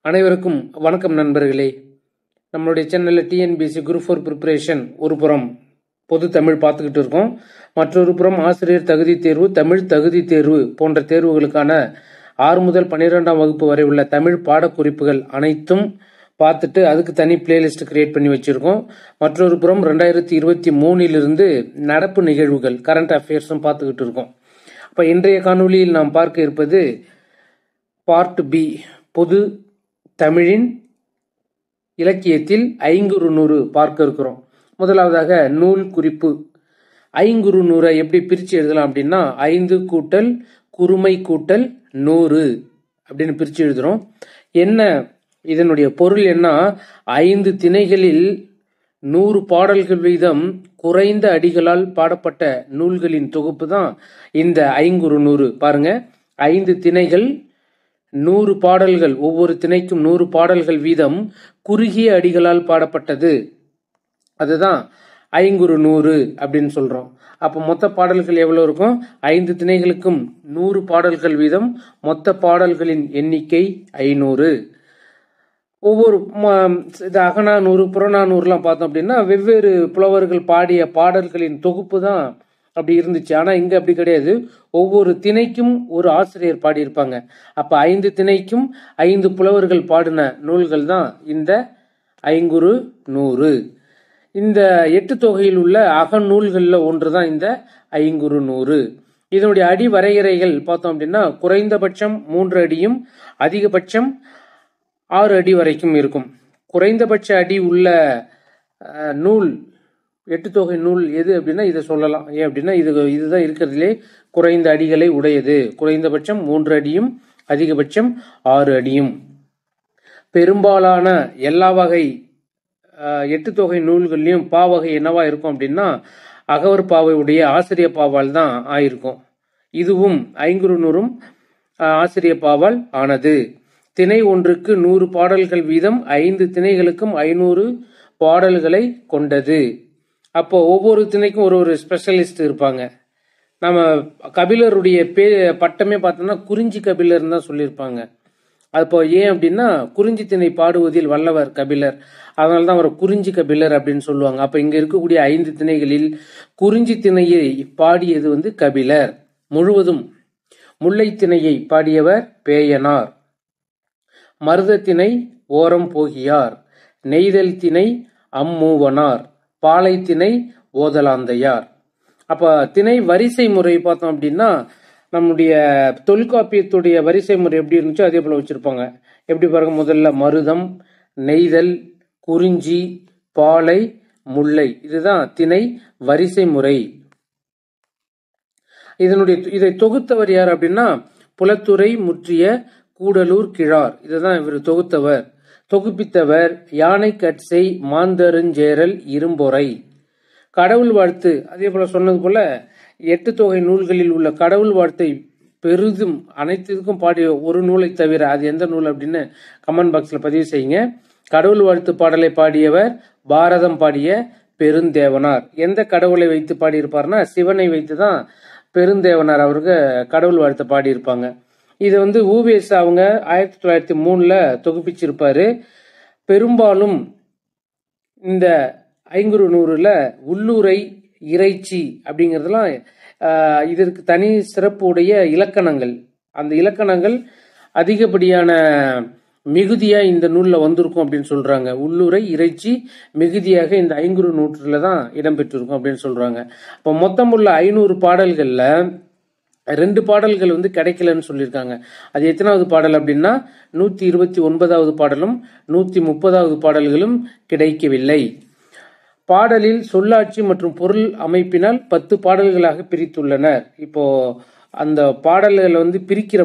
அனைவருக்கும் வணக்கம் நண்பர்களே. நம்மளுடைய சேனலில் டிஎன்பிஎஸ்சி குரூப் 4 ப்ரிப்பரேஷன் ஒரு புறம் பொது தமிழ் பார்த்துக்கிட்டு இருக்கோம். மற்றொரு புறம் ஆசிரியர் தகுதி தேர்வு, தமிழ் தகுதி தேர்வு போன்ற தேர்வுகளுக்கான 6 முதல் 12ஆம் வகுப்பு வரை உள்ள தமிழ் பாடக்குறிப்புகள் அனைத்தும் பார்த்துட்டு அதுக்கு தனி பிளேலிஸ்ட் கிரியேட் பண்ணி வச்சிருக்கோம். மற்றொரு புறம் 2023 நடப்பு நிகழ்வுகள் கரண்ட் அஃபேர்ஸும் பார்த்துக்கிட்டு இருக்கோம். அப்போ இன்றைய காணொலியில் நாம் பார்க்க இருப்பது பார்ட் பி, பொது தமிழின் இலக்கியத்தில் ஐங்குறு நூறு பார்க்க இருக்கிறோம். முதலாவதாக நூல் குறிப்பு. ஐங்குறு நூறை எப்படி பிரித்து எழுதலாம் அப்படின்னா 5 கூட்டல் குறுமை கூட்டல் 100 அப்படின்னு பிரித்து எழுதுறோம். என்ன இதனுடைய பொருள் என்ன? 5 திணைகளில் 100 பாடல்கள் வீதம் குறைந்த அடிகளால் பாடப்பட்ட நூல்களின் தொகுப்பு தான் இந்த ஐங்குறு நூறு. பாருங்க, 5 திணைகள் 100 பாடல்கள், ஒவ்வொரு திணைக்கும் 100 பாடல்கள் வீதம் குறுகிய அடிகளால் பாடப்பட்டது, அதுதான் ஐங்குறு நூறு அப்படின்னு சொல்றோம். அப்ப மொத்த பாடல்கள் எவ்வளவு இருக்கும்? 5 திணைகளுக்கும் 100 பாடல்கள் வீதம், மொத்த பாடல்களின் எண்ணிக்கை 500. ஒவ்வொரு அகநானூறு புறநானூறுலாம் பார்த்தோம் அப்படின்னா வெவ்வேறு புலவர்கள் பாடிய பாடல்களின் தொகுப்பு தான் அப்படி இருந்துச்சு. ஆனா இங்க அப்படி கிடையாது. ஒவ்வொரு திணைக்கும் ஒரு ஆசிரியர் பாடியிருப்பாங்க. அப்ப 5 திணைக்கும் 5 புலவர்கள் பாடின நூல்கள் தான் இந்த ஐங்குறு நூறு. இந்த 8 தொகையில் உள்ள அகநூல்கள்ல ஒன்றுதான் இந்த ஐங்குறு நூறு. இதனுடைய அடி வரையறைகள் பார்த்தோம் அப்படின்னா குறைந்தபட்சம் 3 அடியும் அதிகபட்சம் 6 அடி வரைக்கும் இருக்கும். குறைந்தபட்ச அடி உள்ள நூல் 8 தொகை நூல் எது அப்படின்னா இதை சொல்லலாம். ஏன் அப்படின்னா இதுதான் இருக்கிறதுலே குறைந்த அடிகளை உடையது. குறைந்தபட்சம் 3 அடியும் அதிகபட்சம் 6 அடியும். பெரும்பாலான எல்லா வகை 8 தொகை நூல்கள்லையும் பாவகை என்னவா இருக்கும் அப்படின்னா அகவர் பாவை உடைய ஆசிரிய பாவால் தான் ஆயிருக்கும். இதுவும் ஐங்குறு நூறும் ஆசிரிய பாவால் ஆனது. திணை ஒன்றுக்கு 100 பாடல்கள் வீதம் 5 திணைகளுக்கும் 500 பாடல்களை கொண்டது. அப்போ ஒவ்வொரு திணைக்கும் ஒரு ஸ்பெஷலிஸ்ட் இருப்பாங்க. நம்ம கபிலருடைய பட்டமே பார்த்தோம்னா குறிஞ்சி கபிலர் தான் சொல்லியிருப்பாங்க. அப்போ ஏன் அப்படின்னா குறிஞ்சி திணை பாடுவதில் வல்லவர் கபிலர், அதனால தான் அவரை குறிஞ்சி கபிலர் அப்படின்னு சொல்லுவாங்க. அப்ப இங்க இருக்கக்கூடிய 5 திணைகளில் குறிஞ்சி திணையை பாடியது கபிலர் முழுவதும். முல்லை திணையை பாடியவர் பேயனார், மருத திணை ஓரம் போகியார், நெய்தல் திணை அம்மூவனார், பாலை திணை ஓதலாந்தையார். அப்ப திணை வரிசை முறை பார்த்தோம் அப்படின்னா நம்முடைய தொல்காப்பியத்துடைய வரிசை முறை எப்படி இருந்துச்சோ அதே போல வச்சிருப்பாங்க. எப்படி பாருங்க, முதல்ல மருதம், நெய்தல், குறிஞ்சி, பாலை, முல்லை, இதுதான் திணை வரிசை முறை. இதை தொகுத்தவர் யார் அப்படின்னா புலத்துறை முற்றிய கூடலூர் கிழார், இதுதான் இவர் தொகுத்தவர். தொகுப்பித்தவர் யானை கட்சை மாந்தருஞ்சேரல் இரும்பொறை. கடவுள் வாழ்த்து, அதே போல சொன்னது போல 8 தொகை நூல்களில் உள்ள கடவுள் வாழ்த்தை பெரிதும் அனைத்துக்கும் பாடிய ஒரு நூலை தவிர அது எந்த நூல் அப்படின்னு கமெண்ட் பாக்ஸ்ல பதிவு செய்யுங்க. கடவுள் வாழ்த்து பாடலை பாடியவர் பாரதம் பாடிய பெருந்தேவனார். எந்த கடவுளை வைத்து பாடியிருப்பார்னா சிவனை வைத்து தான் பெருந்தேவனார் அவருக்கு கடவுள் வாழ்த்து பாடியிருப்பாங்க. இதை ஊவேஸ் அவங்க 1903 தொகுப்பிச்சிருப்பாரு. பெரும்பாலும் இந்த ஐங்குறு நூறுல உள்ளுரை, இறைச்சி அப்படிங்கிறதுலாம் இதற்கு தனி சிறப்பு உடைய இலக்கணங்கள். அந்த இலக்கணங்கள் அதிகப்படியான மிகுதியா இந்த நூல்ல வந்திருக்கும் அப்படின்னு சொல்றாங்க. உள்ளுரை, இறைச்சி மிகுதியாக இந்த ஐங்குறு நூற்றுல தான் இடம்பெற்றிருக்கும் அப்படின்னு சொல்றாங்க. அப்ப மொத்தம் உள்ள 500 பாடல்கள்ல 2 பாடல்கள் கிடைக்கலன்னு சொல்லியிருக்காங்க. அது எத்தனாவது பாடல் அப்படின்னா 129வது பாடலும் 130வது பாடல்களும் கிடைக்கவில்லை. பாடலில் சொல்லாட்சி மற்றும் பொருள் அமைப்பினால் 10 பாடல்களாக பிரித்துள்ளனர். இப்போ அந்த பாடல்களை பிரிக்கிற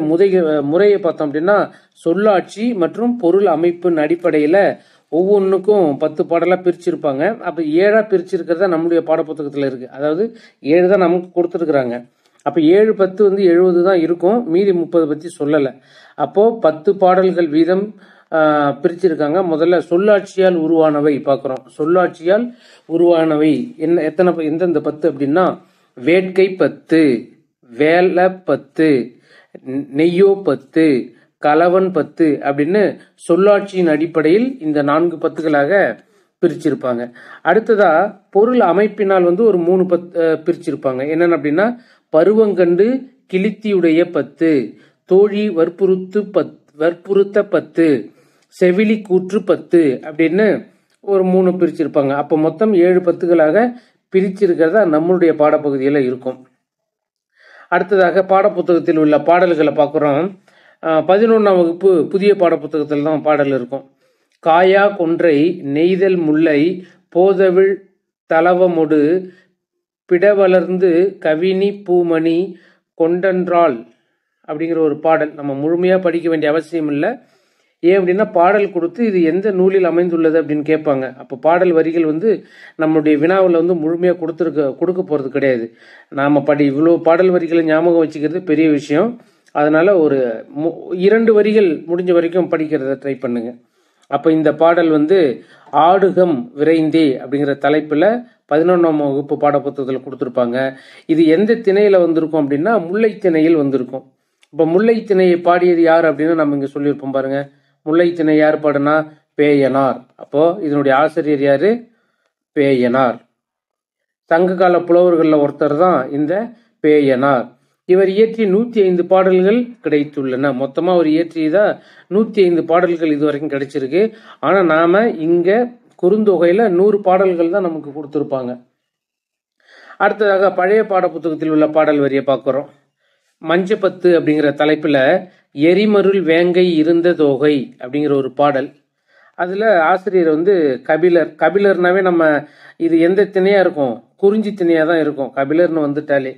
முறையை பார்த்தோம் அப்படின்னா சொல்லாட்சி மற்றும் பொருள் அமைப்பின் அடிப்படையில ஒவ்வொன்றுக்கும் 10 பாடலா பிரிச்சிருப்பாங்க. அப்ப 7ஆ பிரிச்சிருக்கிறதா நம்முடைய பாடப்புத்தகத்துல இருக்கு. அதாவது 7 தான் நமக்கு கொடுத்துருக்குறாங்க. அப்ப 7 10 70 தான் இருக்கும், மீதி 30 பத்தி சொல்லல. அப்போ 10 பாடல்கள் வீதம் பிரிச்சிருக்காங்க. முதல்ல சொல்லாட்சியால் உருவானவை பார்க்கிறோம். சொல்லாட்சியால் உருவானவை எந்தெந்த 10 அப்படின்னா வேட்கை 10, வேலை 10, நெய்யோ 10, கலவன் பத்து அப்படின்னு சொல்லாட்சியின் அடிப்படையில் இந்த 4 பத்துகளாக பிரிச்சிருப்பாங்க. அடுத்ததா பொருள் அமைப்பினால் வந்து ஒரு 3 பிரிச்சிருப்பாங்க. என்னன்னு அப்படின்னா பருவங்கண்டு கிளித்தியுடைய பத்து, தோழி வற்புறுத்த பத்து, செவிலி கூற்று பத்து அப்படின்னு ஒரு 3 பிரிச்சிருப்பாங்க. அப்போ மொத்தம் 7 பத்துகளாக பிரிச்சிருக்கிறதா நம்மளுடைய பாடப்பகுதியில் இருக்கும். அடுத்ததாக பாடப்புத்தகத்தில் உள்ள பாடல்களை பார்க்குறோம். 11ஆம் வகுப்பு புதிய பாடப்புத்தகத்தில் தான் பாடல் இருக்கும். காயா கொன்றை நெய்தல் முல்லை போதவிழ் தலவமொடு பிடவளர்ந்து கவினி பூமணி கொண்டன்றாள் அப்படிங்கிற ஒரு பாடல். நம்ம முழுமையாக படிக்க வேண்டிய அவசியம் இல்லை. ஏன் அப்படின்னா பாடல் கொடுத்து இது எந்த நூலில் அமைந்துள்ளது அப்படின்னு கேட்பாங்க. அப்போ பாடல் வரிகள் வந்து நம்மளுடைய வினாவில் வந்து முழுமையாக கொடுக்க போகிறது கிடையாது. நாம் இவ்வளோ பாடல் வரிகளை ஞாபகம் வச்சுக்கிறது பெரிய விஷயம். அதனால ஒரு 2 வரிகள் முடிஞ்ச வரைக்கும் படிக்கிறத ட்ரை பண்ணுங்க. அப்போ இந்த பாடல் வந்து ஆடுகம் விரைந்தே அப்படிங்கிற தலைப்பில் 11ஆம் வகுப்பு பாடப்புத்தகத்தில் கொடுத்துருப்பாங்க. இது எந்த திணையில் வந்திருக்கும் அப்படின்னா முல்லை திணையில் வந்திருக்கும். இப்போ முல்லை திணையை பாடியது யார் அப்படின்னு நம்ம இங்கே சொல்லியிருப்போம் பாருங்க. முல்லை திணை யார் பாடுனா பேயனார். அப்போ இதனுடைய ஆசிரியர் யாரு? பேயனார். சங்ககால புலவர்களில் ஒருத்தர் தான் இந்த பேயனார். இவர் இயற்றிய 105 பாடல்கள் கிடைத்துள்ளன. மொத்தமா அவர் இயற்றியதா 105 பாடல்கள் இதுவரைக்கும் கிடைச்சிருக்கு. ஆனா நாம இங்க குறுந்தொகையில 100 பாடல்கள் தான் நமக்கு கொடுத்துருப்பாங்க. அடுத்ததாக பழைய பாட புத்தகத்தில் உள்ள பாடல் வரியை பார்க்கிறோம். மஞ்சப்பத்து அப்படிங்கிற தலைப்புல எரிமருள் வேங்கை இருந்த தோகை அப்படிங்கிற ஒரு பாடல். அதுல ஆசிரியர் வந்து கபிலர். கபிலர்னாவே நம்ம இது எந்த திணையா இருக்கும்? குறிஞ்சி திணையா தான் இருக்கும் கபிலர்னு வந்துட்டாலே.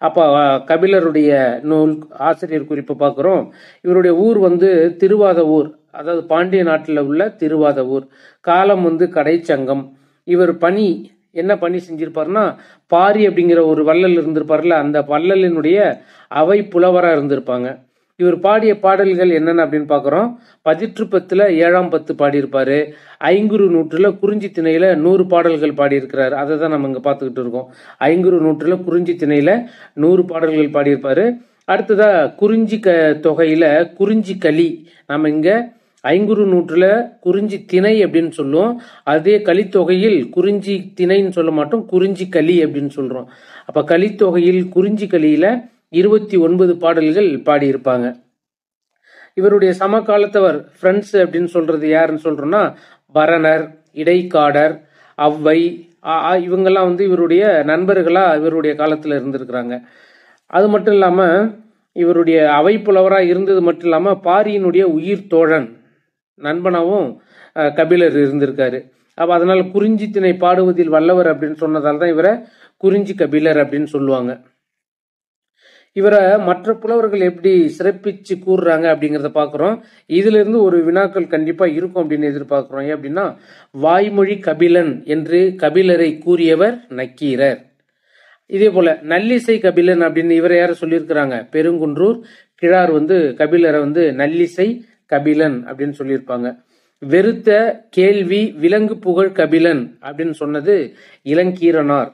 அப்போ கபிலருடைய நூல் ஆசிரியர் குறிப்பு பார்க்குறோம். இவருடைய ஊர் வந்து திருவாத ஊர், அதாவது பாண்டிய நாட்டில் உள்ள திருவாத ஊர். காலம் வந்து கடைச்சங்கம். இவர் என்ன பணி செஞ்சிருப்பாருன்னா பாரி அப்படிங்கிற ஒரு வள்ளல் இருந்திருப்பார்ல, அந்த வள்ளலினுடைய அவை புலவராக இருந்திருப்பாங்க. இவர் பாடிய பாடல்கள் என்னென்ன அப்படின்னு பார்க்குறோம். 18 7ஆம் பத்து பாடியிருப்பாரு. 5 நூற்றுல குறிஞ்சி திணையில 100 பாடல்கள் பாடியிருக்கிறாரு. அதை தான் நம்ம இங்கே பார்த்துக்கிட்டு இருக்கோம். 5 நூற்றுல குறிஞ்சி திணையில 100 பாடல்கள் பாடியிருப்பாரு. அடுத்ததா குறிஞ்சி தொகையில குறிஞ்சி களி. நம்ம இங்க 5 நூற்றுல குறிஞ்சி திணை அப்படின்னு சொல்லுவோம். அதே கலித்தொகையில் குறிஞ்சி திணைன்னு சொல்ல மாட்டோம், குறிஞ்சி களி அப்படின்னு சொல்றோம். அப்ப கலித்தொகையில் குறிஞ்சி களியில 29 பாடல்கள் பாடியிருப்பாங்க. இவருடைய சமகாலத்தவர் ஃப்ரெண்ட்ஸ் அப்படின்னு சொல்றது யாருன்னு சொல்றோம்னா பரணர், இடைக்காடர், அவ்வை, இவங்கெல்லாம் வந்து இவருடைய நண்பர்களா இவருடைய காலத்துல இருந்திருக்கிறாங்க. அது மட்டும் இல்லாம இவருடைய அவை புலவரா இருந்தது மட்டும் இல்லாம பாரியினுடைய உயிர் தோழன் நண்பனாவும் கபிலர் இருந்திருக்காரு. அப்ப அதனால குறிஞ்சி திணை பாடுவதில் வல்லவர் அப்படின்னு சொன்னதால் தான் இவரை குறிஞ்சி கபிலர் அப்படின்னு சொல்லுவாங்க. இவரை மற்ற புலவர்கள் எப்படி சிறப்பிச்சு கூறுறாங்க அப்படிங்கிறத பார்க்குறோம். இதுல இருந்து ஒரு வினாக்கள் கண்டிப்பா இருக்கும் அப்படின்னு எதிர்பார்க்கிறோம். ஏன் அப்படின்னா வாய்மொழி கபிலன் என்று கபிலரை கூறியவர் நக்கீரர். இதே போல நல்லிசை கபிலன் அப்படின்னு இவரை யார சொல்லியிருக்கிறாங்க? பெருங்குன்றூர் கிழார் வந்து கபிலரை வந்து நல்லிசை கபிலன் அப்படின்னு சொல்லியிருப்பாங்க. வெறுத்த கேள்வி விலங்கு புகழ் கபிலன் அப்படின்னு சொன்னது இளங்கீரனார்.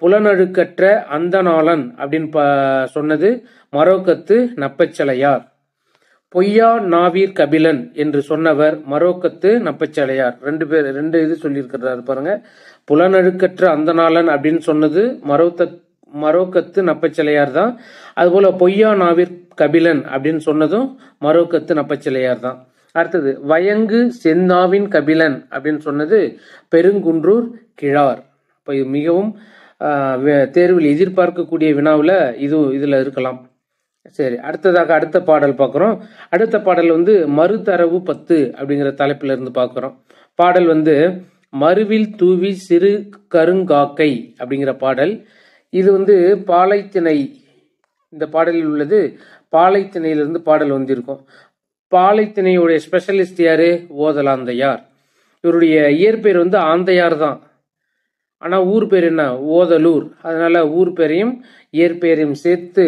புலனழுக்கற்ற அந்தநாளன் அப்படின்னு சொன்னது மரோக்கத்து நப்பச்சலையார். பொய்யா நாவீர் கபிலன் என்று சொன்னவர் மரோக்கத்து நப்பச்சலையார். 2 இது சொல்லியிருக்கிறாரு பாருங்க. புலனழுக்கற்ற அந்தநாளன் அப்படின்னு சொன்னது மரோக்கத்து நப்பச்சலையார் தான். அதுபோல பொய்யா நாவீர் கபிலன் அப்படின்னு சொன்னதும் மரோக்கத்து நப்பச்சலையார் தான். அடுத்தது வயங்கு செந்நாவின் கபிலன் அப்படின்னு சொன்னது பெருங்குன்றூர் கிழார். இப்போ இது மிகவும் தேர்வில் எதிர்பார்க்கக்கூடிய வினாவில் இதுல இருக்கலாம். சரி, அடுத்ததாக அடுத்த பாடல் பார்க்குறோம். அடுத்த பாடல் வந்து மறுதரவு 10 அப்படிங்கிற தலைப்பில் இருந்து பார்க்குறோம். பாடல் வந்து மறுவில் தூவி சிறு கருங்காக்கை அப்படிங்கிற பாடல். இது வந்து பாலைத்திணை. இந்த பாடலில் உள்ளது பாலைத்திணையிலிருந்து பாடல் வந்திருக்கும். பாலைத்திணையுடைய ஸ்பெஷலிஸ்ட் யாரு? ஓதலாந்தையார். இவருடைய இயற்பெயர் வந்து ஆந்தையார் தான். ஆனால் ஊர் பேர் என்ன? ஓதலூர். அதனால ஊர் பேரையும் இயற்பெயரையும் சேர்த்து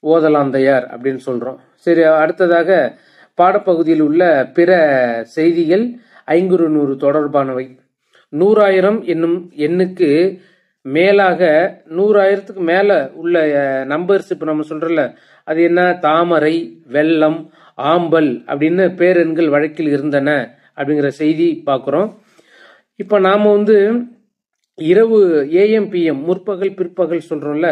ஓதலாந்தையார் அப்படின்னு சொல்றோம். சரி, அடுத்ததாக பாடப்பகுதியில் உள்ள பிற செய்திகள் 500 தொடர்பானவை. 100,000 என்னும் எண்ணுக்கு மேலாக 100,000க்கு மேல உள்ள நம்பர்ஸ் இப்போ நம்ம சொல்றோம்ல, அது என்ன? தாமரை, வெள்ளம், ஆம்பல் அப்படின்னு பேரெண்கள் வழக்கில் இருந்தன அப்படிங்கிற செய்தி பார்க்குறோம். இப்போ நாம் இரவு ஏஎம்பிஎம் முற்பகல் பிற்பகல் சொல்கிறோம்ல,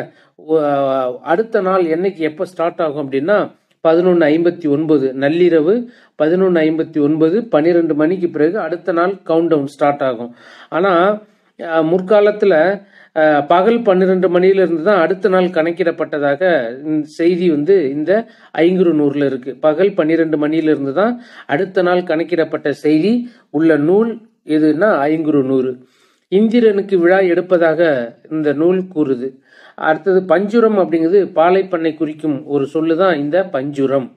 அடுத்த நாள் என்னைக்கு எப்போ ஸ்டார்ட் ஆகும் அப்படின்னா 11:59 நள்ளிரவு 11:59 12 மணிக்கு பிறகு அடுத்த நாள் கவுண்ட் டவுன் ஸ்டார்ட் ஆகும். ஆனால் முற்காலத்தில் பகல் 12 மணியிலிருந்து தான் அடுத்த நாள் கணக்கிடப்பட்டதாக செய்தி இந்த ஐங்குறுநூறில் இருக்கு. பகல் 12 மணியிலிருந்து தான் அடுத்த நாள் கணக்கிடப்பட்ட செய்தி உள்ள நூல் எதுன்னா ஐங்குறுநூறு. இந்திரனுக்கு விழா எடுப்பதாக இந்த நூல் கூறுது. அடுத்தது பஞ்சுரம் அப்படிங்கிறது பாலை பண்ணை குறிக்கும் ஒரு சொல்லுதான் இந்த பஞ்சுரம்.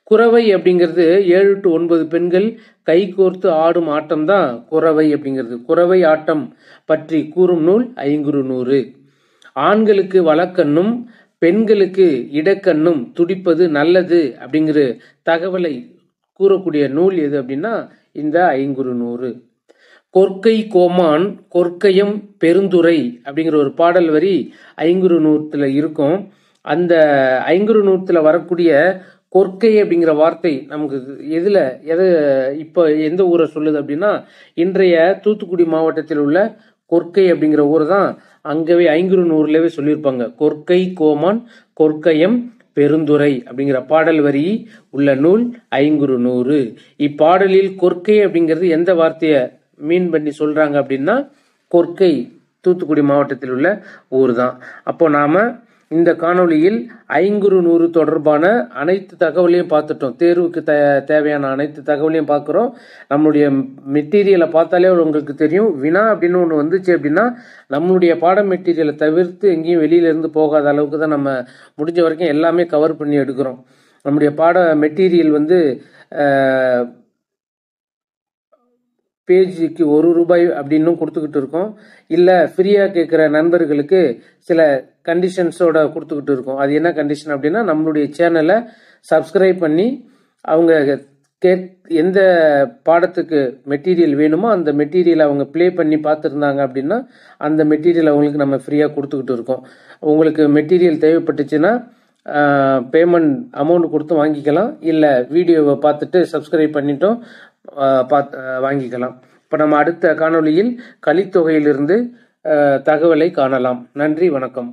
குறவை அப்படிங்கிறது 7 to 9 பெண்கள் கைகோர்த்து ஆடும் ஆட்டம் தான் குறவை அப்படிங்கிறது. குறவை ஆட்டம் பற்றி கூறும் நூல் ஐங்குறுநூறு. ஆண்களுக்கு வலக்கண்ணும் பெண்களுக்கு இடக்கண்ணும் துடிப்பது நல்லது அப்படிங்கிற தகவலை கூறக்கூடிய நூல் எது அப்படின்னா இந்த ஐங்குறுநூறு. கொற்கை கோமான் கொற்கையம் பெருந்துரை அப்படிங்கிற ஒரு பாடல் வரி ஐங்குறுநூற்றுல இருக்கும். அந்த ஐங்குறுநூற்றுல வரக்கூடிய கொற்கை அப்படிங்கிற வார்த்தை நமக்கு இப்போ எந்த ஊரை சொல்லுது அப்படின்னா இன்றைய தூத்துக்குடி மாவட்டத்தில் உள்ள கொற்கை அப்படிங்கிற ஊரை தான் அங்கவே ஐங்குறுநூறுலவே சொல்லியிருப்பாங்க. கொற்கை கோமான் கொற்கையம் பெருந்துரை அப்படிங்கிற பாடல் வரி உள்ள நூல் ஐங்குறுநூறு. இப்பாடலில் கொற்கை அப்படிங்கிறது எந்த வார்த்தையை மீன் பண்ணி சொல்றாங்க அப்படின்னா கொற்கை தூத்துக்குடி மாவட்டத்தில் உள்ள ஊர் தான். அப்போ நாம இந்த காணொளியில் ஐங்குறுநூறு தொடர்பான அனைத்து தகவலையும் பார்த்துட்டோம். தேர்வுக்கு தேவையான அனைத்து தகவலையும் பார்க்குறோம். நம்மளுடைய மெட்டீரியலை பார்த்தாலே உங்களுக்கு தெரியும். வினா அப்படின்னு ஒன்று வந்துச்சு அப்படின்னா நம்மளுடைய பாட மெட்டீரியலை தவிர்த்து எங்கேயும் வெளியில இருந்து போகாத அளவுக்கு தான் நம்ம முடிஞ்ச வரைக்கும் எல்லாமே கவர் பண்ணி எடுக்கிறோம். நம்முடைய பாட மெட்டீரியல் பேஜுக்கு ₹1 அப்படின்னு கொடுத்துக்கிட்டு இருக்கோம். இல்லை ஃப்ரீயாக கேட்குற நண்பர்களுக்கு சில கண்டிஷன்ஸோட கொடுத்துக்கிட்டு இருக்கோம். அது என்ன கண்டிஷன் அப்படின்னா நம்மளுடைய சேனலை சப்ஸ்கிரைப் பண்ணி அவங்க எந்த பாடத்துக்கு மெட்டீரியல் வேணுமோ அந்த மெட்டீரியல் அவங்க ப்ளே பண்ணி பார்த்துருந்தாங்க அப்படின்னா அந்த மெட்டீரியல் அவங்களுக்கு நம்ம ஃப்ரீயாக கொடுத்துக்கிட்டு இருக்கோம். உங்களுக்கு மெட்டீரியல் தேவைப்பட்டுச்சுன்னா பேமெண்ட் அமௌண்ட் கொடுத்து வாங்கிக்கலாம். இல்லை வீடியோவை பார்த்துட்டு சப்ஸ்கிரைப் பண்ணிட்டோம் வாங்கிக்கலாம். இப்போ நம்ம அடுத்த காணொளியில் கலித்தொகையிலிருந்து தகவலை காணலாம். நன்றி, வணக்கம்.